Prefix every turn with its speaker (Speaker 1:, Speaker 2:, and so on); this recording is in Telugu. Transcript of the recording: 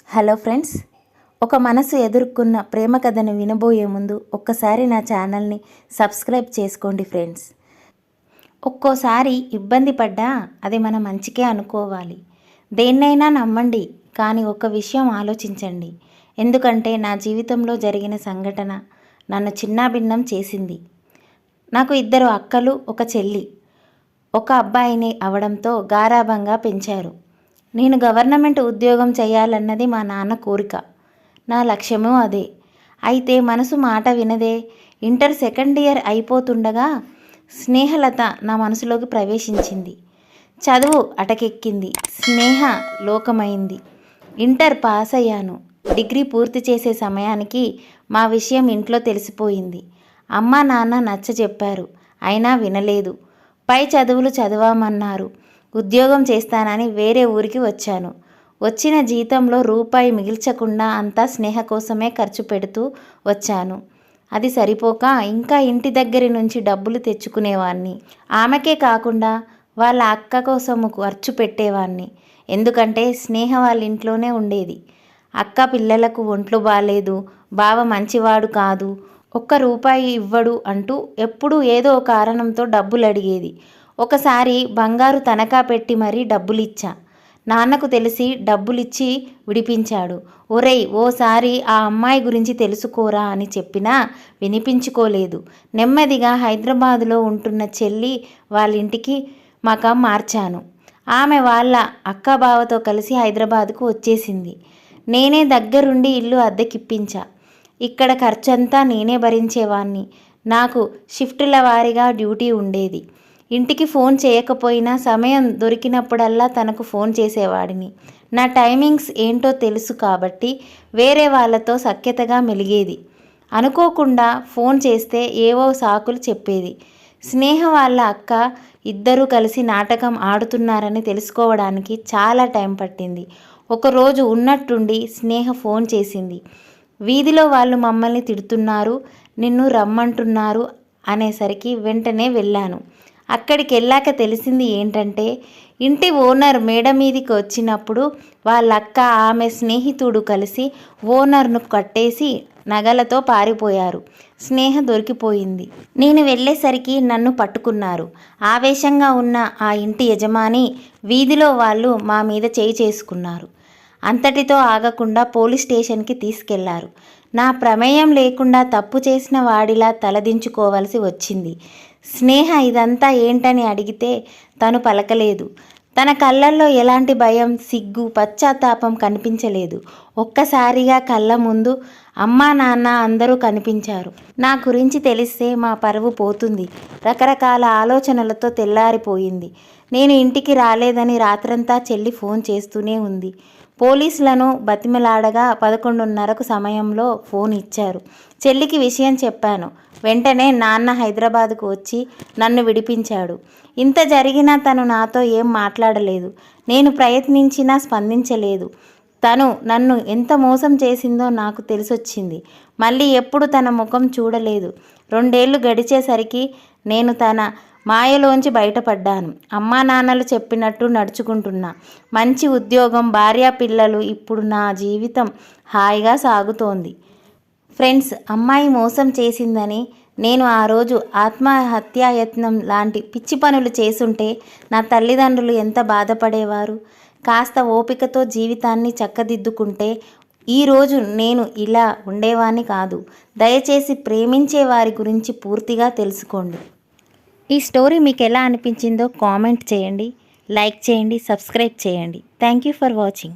Speaker 1: హలో ఫ్రెండ్స్, ఒక మనసు ఎదుర్కొన్న ప్రేమ కథను వినబోయే ముందు ఒక్కసారి నా ఛానల్ని సబ్స్క్రైబ్ చేసుకోండి ఫ్రెండ్స్. ఒక్కోసారి ఇబ్బంది పడ్డా అది మన మంచికే అనుకోవాలి. దేన్నైనా నమ్మండి, కానీ ఒక విషయం ఆలోచించండి. ఎందుకంటే నా జీవితంలో జరిగిన సంఘటన నన్ను చిన్నాభిన్నం చేసింది. నాకు 2 అక్కలు, ఒక చెల్లి. ఒక అబ్బాయిని అవడంతో గారాబంగా పెంచారు. నేను గవర్నమెంట్ ఉద్యోగం చేయాలన్నది మా నాన్న కోరిక. నా లక్ష్యమూ అదే. అయితే మనసు మాట వినదే. ఇంటర్ సెకండ్ ఇయర్ అయిపోతుండగా స్నేహలత నా మనసులోకి ప్రవేశించింది. చదువు అటకెక్కింది, స్నేహ లోకమైంది. ఇంటర్ పాస్ అయ్యాను. డిగ్రీ పూర్తి చేసే సమయానికి మా విషయం ఇంట్లో తెలిసిపోయింది. అమ్మ నాన్న నచ్చ చెప్పారు, అయినా వినలేదు. పై చదువులు చదవమన్నారు. ఉద్యోగం చేస్తానని వేరే ఊరికి వచ్చాను. వచ్చిన జీతంలో రూపాయి మిగిల్చకుండా అంతా స్నేహ కోసమే ఖర్చు పెడుతూ వచ్చాను. అది సరిపోక ఇంకా ఇంటి దగ్గర నుంచి డబ్బులు తెచ్చుకునేవాడిని. ఆమెకే కాకుండా వాళ్ళ అక్క కోసము ఖర్చు పెట్టేవాడిని. ఎందుకంటే స్నేహ వాళ్ళ ఇంట్లోనే ఉండేది. అక్క పిల్లలకు ఒంట్లు బాలేదు, బావ మంచివాడు కాదు, ఒక్క రూపాయి ఇవ్వడు అంటూ ఎప్పుడూ ఏదో కారణంతో డబ్బులు అడిగేది. ఒకసారి బంగారు తనఖా పెట్టి మరీ డబ్బులిచ్చా. నాన్నకు తెలిసి డబ్బులిచ్చి విడిపించాడు. ఒరేయ్, ఓసారి ఆ అమ్మాయి గురించి తెలుసుకోరా అని చెప్పినా వినిపించుకోలేదు. నెమ్మదిగా హైదరాబాదులో ఉంటున్న చెల్లి వాళ్ళింటికి మకాం మార్చాను. ఆమె వాళ్ళ అక్క బావతో కలిసి హైదరాబాదుకు వచ్చేసింది. నేనే దగ్గరుండి ఇల్లు అద్దెకిప్పించా. ఇక్కడ ఖర్చంతా నేనే భరించేవాణ్ణి. నాకు షిఫ్టుల వారీగా డ్యూటీ ఉండేది. ఇంటికి ఫోన్ చేయకపోయినా సమయం దొరికినప్పుడల్లా తనకు ఫోన్ చేసేవాడిని. నా టైమింగ్స్ ఏంటో తెలుసు కాబట్టి వేరే వాళ్ళతో సఖ్యతగా మెలిగేది. అనుకోకుండా ఫోన్ చేస్తే ఏవో సాకులు చెప్పేది. స్నేహ వాళ్ళ అక్క ఇద్దరూ కలిసి నాటకం ఆడుతున్నారని తెలుసుకోవడానికి చాలా టైం పట్టింది. ఒకరోజు ఉన్నట్టుండి స్నేహ ఫోన్ చేసింది. వీధిలో వాళ్ళు మమ్మల్ని తిడుతున్నారు, నిన్ను రమ్మంటున్నారు అనేసరికి వెంటనే వెళ్ళాను. అక్కడికి వెళ్ళాక తెలిసింది ఏంటంటే, ఇంటి ఓనర్ మేడ మీదికి వచ్చినప్పుడు వాళ్ళక్క ఆమె స్నేహితుడు కలిసి ఓనర్ను కట్టేసి నగలతో పారిపోయారు. స్నేహ దొరికిపోయింది. నేను వెళ్ళేసరికి నన్ను పట్టుకున్నారు. ఆవేశంగా ఉన్న ఆ ఇంటి యజమాని వీధిలో వాళ్ళు మా మీద చేయి చేసుకున్నారు. అంతటితో ఆగకుండా పోలీస్ స్టేషన్కి తీసుకెళ్లారు. నా ప్రమేయం లేకుండా తప్పు చేసిన వాడిలా తలదించుకోవలసి వచ్చింది. స్నేహ ఇదంతా ఏంటని అడిగితే తను పలకలేదు. తన కళ్ళల్లో ఎలాంటి భయం, సిగ్గు, పశ్చాత్తాపం కనిపించలేదు. ఒక్కసారిగా కళ్ళ ముందు అమ్మా నాన్న అందరూ కనిపించారు. నా గురించి తెలిస్తే మా పరువు పోతుంది. రకరకాల ఆలోచనలతో తెల్లారిపోయింది. నేను ఇంటికి రాలేదని రాత్రంతా చెల్లి ఫోన్ చేస్తూనే ఉంది. పోలీసులను బతిమలాడగా 11:30 సమయంలో ఫోన్ ఇచ్చారు. చెల్లికి విషయం చెప్పాను. వెంటనే నాన్న హైదరాబాదుకు వచ్చి నన్ను విడిపించాడు. ఇంత జరిగినా తను నాతో ఏం మాట్లాడలేదు. నేను ప్రయత్నించినా స్పందించలేదు. తను నన్ను ఎంత మోసం చేసిందో నాకు తెలిసొచ్చింది. మళ్ళీ ఎప్పుడు తన ముఖం చూడలేదు. 2 ఏళ్ళు గడిచేసరికి నేను తన మాయలోంచి బయటపడ్డాను. అమ్మా నాన్నలు చెప్పినట్టు నడుచుకుంటున్నా. మంచి ఉద్యోగం, భార్య, పిల్లలు. ఇప్పుడు నా జీవితం హాయిగా సాగుతోంది. ఫ్రెండ్స్, అమ్మాయి మోసం చేసిందని నేను ఆ రోజు ఆత్మహత్యాయత్నం లాంటి పిచ్చి పనులు చేసుంటే నా తల్లిదండ్రులు ఎంత బాధపడేవారు. కాస్త ఓపికతో జీవితాన్ని చక్కదిద్దుకుంటే ఈరోజు నేను ఇలా ఉండేవాణ్ణి కాదు. దయచేసి ప్రేమించే వారి గురించి పూర్తిగా తెలుసుకోండి. ఈ స్టోరీ మీకు ఎలా అనిపించిందో కామెంట్ చేయండి, లైక్ చేయండి, సబ్స్క్రైబ్ చేయండి. Thank you for watching.